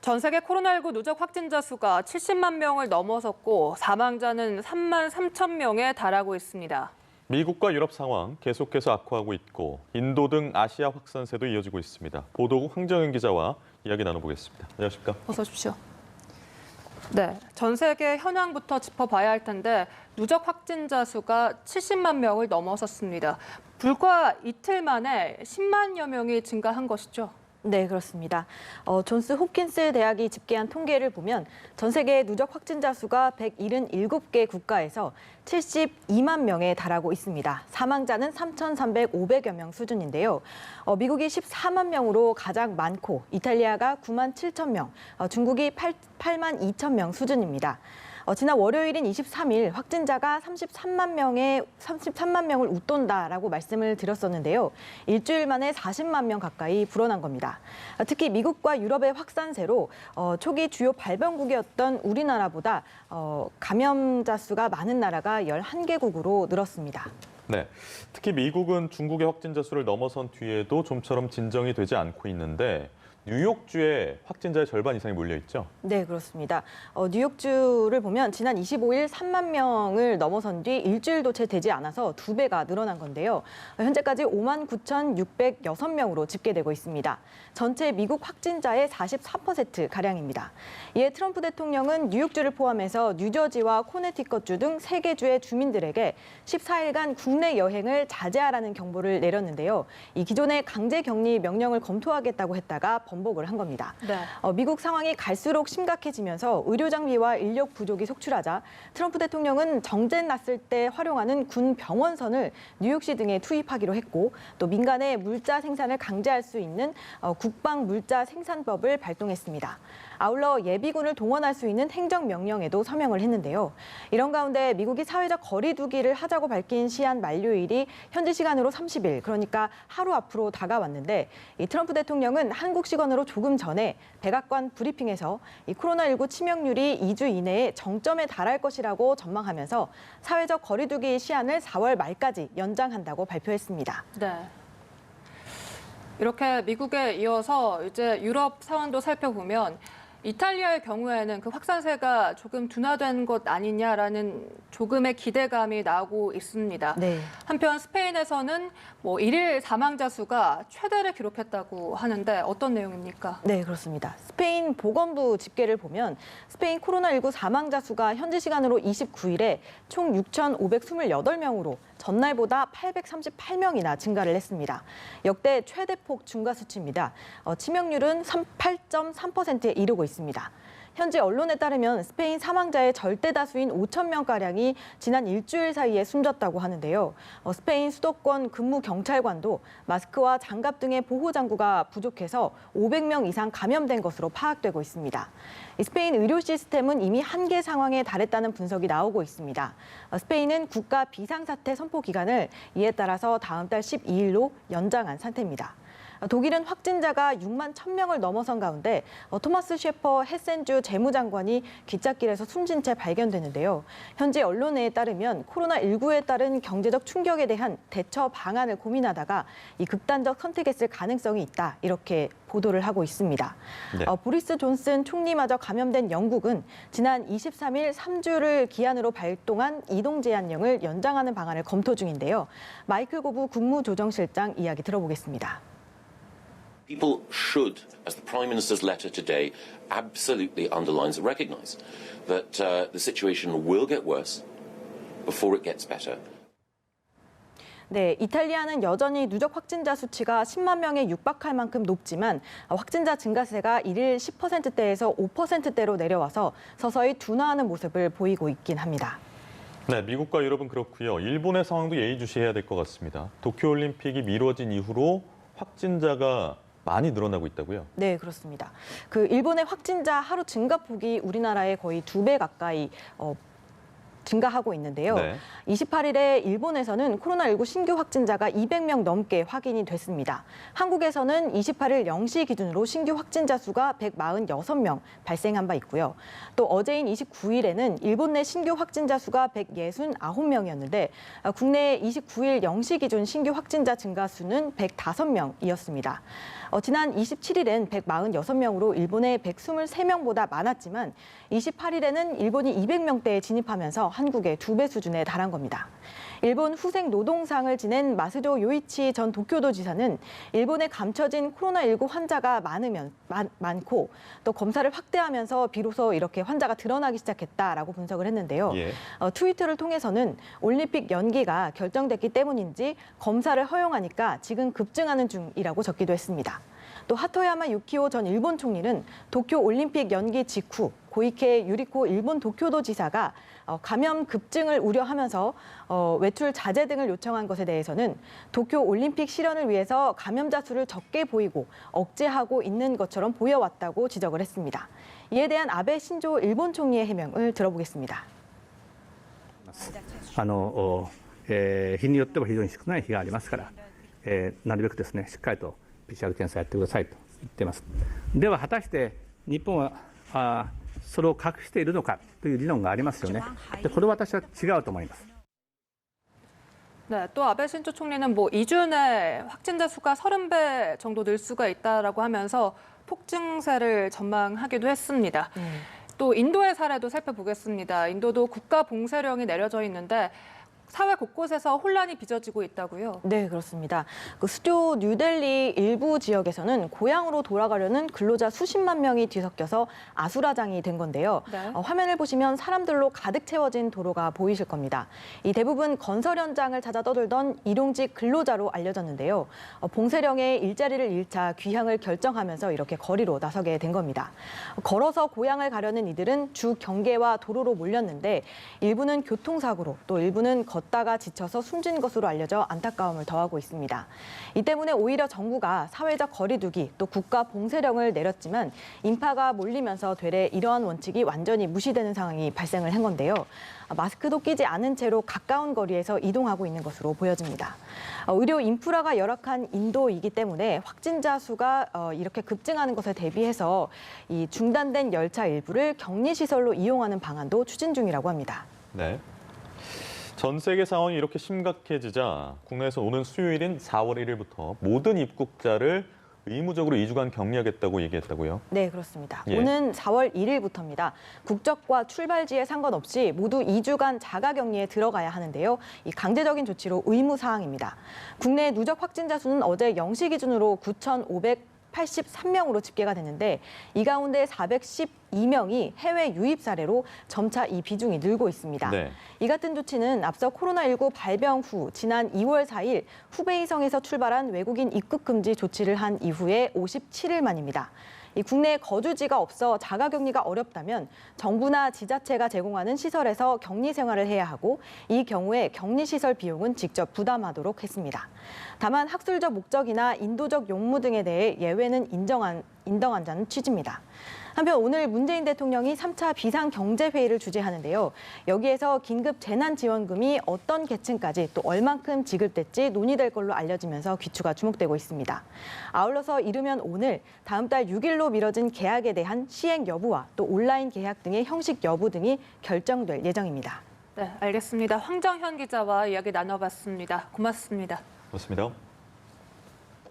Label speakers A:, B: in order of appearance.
A: 전 세계 코로나19 누적 확진자 수가 70만 명을 넘어섰고 사망자는 3만 3천 명에 달하고 있습니다.
B: 미국과 유럽 상황 계속해서 악화하고 있고 인도 등 아시아 확산세도 이어지고 있습니다. 보도국 황정은 기자와 이야기 나눠보겠습니다. 안녕하십니까?
A: 어서 오십시오. 네, 전 세계 현황부터 짚어봐야 할 텐데 누적 확진자 수가 70만 명을 넘어섰습니다. 불과 이틀 만에 10만여 명이 증가한 것이죠.
C: 네, 그렇습니다. 존스 홉킨스 대학이 집계한 통계를 보면 전 세계 누적 확진자 수가 177개 국가에서 72만 명에 달하고 있습니다. 사망자는 3,300여 명 수준인데요. 미국이 14만 명으로 가장 많고 이탈리아가 9만 7천 명, 중국이 8만 2천 명 수준입니다. 지난 월요일인 23일 확진자가 33만 명을 웃돈다라고 말씀을 드렸었는데요. 일주일 만에 40만 명 가까이 불어난 겁니다. 특히 미국과 유럽의 확산세로 초기 주요 발병국이었던 우리나라보다 감염자 수가 많은 나라가 11개국으로 늘었습니다.
B: 네, 특히 미국은 중국의 확진자 수를 넘어선 뒤에도 좀처럼 진정이 되지 않고 있는데 뉴욕주에 확진자의 절반 이상이 몰려 있죠?
C: 네, 그렇습니다. 뉴욕주를 보면 지난 25일 3만 명을 넘어선 뒤 일주일도 채 되지 않아서 2배가 늘어난 건데요. 현재까지 5만 9,606명으로 집계되고 있습니다. 전체 미국 확진자의 44%가량입니다. 이에 트럼프 대통령은 뉴욕주를 포함해서 뉴저지와 코네티컷주 등 3개 주의 주민들에게 14일간 국내 여행을 자제하라는 경보를 내렸는데요. 이 기존의 강제 격리 명령을 검토하겠다고 했다가 번복을 한 겁니다.
A: 네.
C: 미국 상황이 갈수록 심각해지면서 의료 장비와 인력 부족이 속출하자 트럼프 대통령은 정쟁 났을 때 활용하는 군 병원선을 뉴욕시 등에 투입하기로 했고 또 민간의 물자 생산을 강제할 수 있는 국방 물자 생산법을 발동했습니다. 아울러 예비군을 동원할 수 있는 행정명령에도 서명을 했는데요. 이런 가운데 미국이 사회적 거리 두기를 하자고 밝힌 시한 만료일이 현지 시간으로 30일, 그러니까 하루 앞으로 다가왔는데 이 트럼프 대통령은 한국 시간으로 조금 전에 백악관 브리핑에서 이 코로나19 치명률이 2주 이내에 정점에 달할 것이라고 전망하면서 사회적 거리 두기 시한을 4월 말까지 연장한다고 발표했습니다.
A: 네. 이렇게 미국에 이어서 이제 유럽 상황도 살펴보면 이탈리아의 경우에는 그 확산세가 조금 둔화된 것 아니냐라는 조금의 기대감이 나오고 있습니다.
C: 네.
A: 한편 스페인에서는 일일 사망자 수가 최대를 기록했다고 하는데 어떤 내용입니까?
C: 네, 그렇습니다. 스페인 보건부 집계를 보면 스페인 코로나19 사망자 수가 현지 시간으로 29일에 총 6,528명으로 전날보다 838명이나 증가를 했습니다. 역대 최대폭 증가 수치입니다. 치명률은 8.3%에 이르고 있습니다. 현지 언론에 따르면 스페인 사망자의 절대 다수인 5천 명가량이 지난 일주일 사이에 숨졌다고 하는데요. 스페인 수도권 근무 경찰관도 마스크와 장갑 등의 보호장구가 부족해서 500명 이상 감염된 것으로 파악되고 있습니다. 스페인 의료 시스템은 이미 한계 상황에 달했다는 분석이 나오고 있습니다. 스페인은 국가 비상사태 선포 기간을 이에 따라서 다음 달 12일로 연장한 상태입니다. 독일은 확진자가 6만 1,000명을 넘어선 가운데 토마스 셰퍼 헤센주 재무장관이 기찻길에서 숨진 채 발견되는데요. 현지 언론에 따르면 코로나19에 따른 경제적 충격에 대한 대처 방안을 고민하다가 이 극단적 선택했을 가능성이 있다, 이렇게 보도를 하고 있습니다.
B: 네.
C: 보리스 존슨 총리마저 감염된 영국은 지난 23일 3주를 기한으로 발동한 이동 제한령을 연장하는 방안을 검토 중인데요. 마이클 고브 국무조정실장 이야기 들어보겠습니다.
D: People should, as the Prime Minister's letter today absolutely underlines and recognise, that the situation will get worse before it gets better.
C: 네, 이탈리아는 여전히 누적 확진자 수치가 10만 명에 육박할 만큼 높지만 확진자 증가세가 일일 10%대에서 5%대로 내려와서 서서히 둔화하는 모습을 보이고 있긴 합니다.
B: 네, 미국과 유럽은 그렇고요. 일본의 상황도 예의주시해야 될 것 같습니다. 도쿄올림픽이 미뤄진 이후로 확진자가 많이 늘어나고 있다고요?
C: 네, 그렇습니다. 일본의 확진자 하루 증가폭이 우리나라의 거의 2배 가까이 증가하고 있는데요.
B: 네.
C: 28일에 일본에서는 코로나19 신규 확진자가 200명 넘게 확인이 됐습니다. 한국에서는 28일 0시 기준으로 신규 확진자 수가 146명 발생한 바 있고요. 또 어제인 29일에는 일본 내 신규 확진자 수가 169명이었는데 국내 29일 0시 기준 신규 확진자 증가 수는 105명이었습니다. 지난 27일엔 146명으로 일본의 123명보다 많았지만 28일에는 일본이 200명대에 진입하면서 한국의 2배 수준에 달한 겁니다. 일본 후생 노동상을 지낸 마스조 요이치 전 도쿄도 지사는 일본에 감춰진 코로나19 환자가 많고 또 검사를 확대하면서 비로소 이렇게 환자가 드러나기 시작했다라고 분석을 했는데요.
B: 예.
C: 트위터를 통해서는 올림픽 연기가 결정됐기 때문인지 검사를 허용하니까 지금 급증하는 중이라고 적기도 했습니다. 또 하토야마 유키오 전 일본 총리는 도쿄 올림픽 연기 직후 고이케 유리코 일본 도쿄도 지사가 감염 급증을 우려하면서 외출 자제 등을 요청한 것에 대해서는 도쿄 올림픽 실현을 위해서 감염자 수를 적게 보이고 억제하고 있는 것처럼 보여왔다고 지적을 했습니다. 이에 대한 아베 신조 일본 총리의 해명을 들어보겠습니다.
E: 日によっては非常に少ない日がありますから、なるべくですねしっかりと PCR 検査やってくださいと言っています。では果たして日本はそれを隠しているのかという理論がありますよね。でこれは私は違うと思います。
A: 네, 또 아베 신조 총리는 2주 내 확진자 수가 30배 정도 늘 수가 있다라고 하면서 폭증세를 전망하기도 했습니다. 또 인도의 사례도 살펴보겠습니다. 인도도 국가 봉쇄령이 내려져 있는데 사회 곳곳에서 혼란이 빚어지고 있다고요?
C: 네, 그렇습니다. 수도 뉴델리 일부 지역에서는 고향으로 돌아가려는 근로자 수십만 명이 뒤섞여서 아수라장이 된 건데요.
A: 네.
C: 화면을 보시면 사람들로 가득 채워진 도로가 보이실 겁니다. 이 대부분 건설 현장을 찾아 떠돌던 일용직 근로자로 알려졌는데요. 봉쇄령에 일자리를 잃자 귀향을 결정하면서 이렇게 거리로 나서게 된 겁니다. 걸어서 고향을 가려는 이들은 주 경계와 도로로 몰렸는데 일부는 교통사고로 또 일부는 걷다가 지쳐서 숨진 것으로 알려져 안타까움을 더하고 있습니다. 이 때문에 오히려 정부가 사회적 거리두기 또 국가 봉쇄령을 내렸지만 인파가 몰리면서 되레 이러한 원칙이 완전히 무시되는 상황이 발생을 한 건데요. 마스크도 끼지 않은 채로 가까운 거리에서 이동하고 있는 것으로 보여집니다. 의료 인프라가 열악한 인도이기 때문에 확진자 수가 이렇게 급증하는 것에 대비해서 이 중단된 열차 일부를 격리시설로 이용하는 방안도 추진 중이라고 합니다.
B: 네. 전 세계 상황이 이렇게 심각해지자 국내에서 오는 수요일인 4월 1일부터 모든 입국자를 의무적으로 2주간 격리하겠다고 얘기했다고요?
C: 네, 그렇습니다.
B: 예.
C: 오는 4월 1일부터입니다. 국적과 출발지에 상관없이 모두 2주간 자가격리에 들어가야 하는데요. 이 강제적인 조치로 의무 사항입니다. 국내 누적 확진자 수는 어제 0시 기준으로 9,583명으로 집계가 됐는데 이 가운데 412명이 해외 유입 사례로 점차 이 비중이 늘고 있습니다.
B: 네.
C: 이 같은 조치는 앞서 코로나19 발병 후 지난 2월 4일 후베이성에서 출발한 외국인 입국 금지 조치를 한 이후에 57일 만입니다. 이 국내 거주지가 없어 자가격리가 어렵다면 정부나 지자체가 제공하는 시설에서 격리 생활을 해야 하고 이 경우에 격리시설 비용은 직접 부담하도록 했습니다. 다만 학술적 목적이나 인도적 용무 등에 대해 예외는 인정한다는 취지입니다. 한편 오늘 문재인 대통령이 3차 비상경제회의를 주재하는데요. 여기에서 긴급 재난지원금이 어떤 계층까지 또 얼만큼 지급될지 논의될 걸로 알려지면서 귀추가 주목되고 있습니다. 아울러서 이르면 오늘 다음 달 6일로 미뤄진 계약에 대한 시행 여부와 또 온라인 계약 등의 형식 여부 등이 결정될 예정입니다.
A: 네, 알겠습니다. 황정현 기자와 이야기 나눠봤습니다. 고맙습니다.
B: 그렇습니다.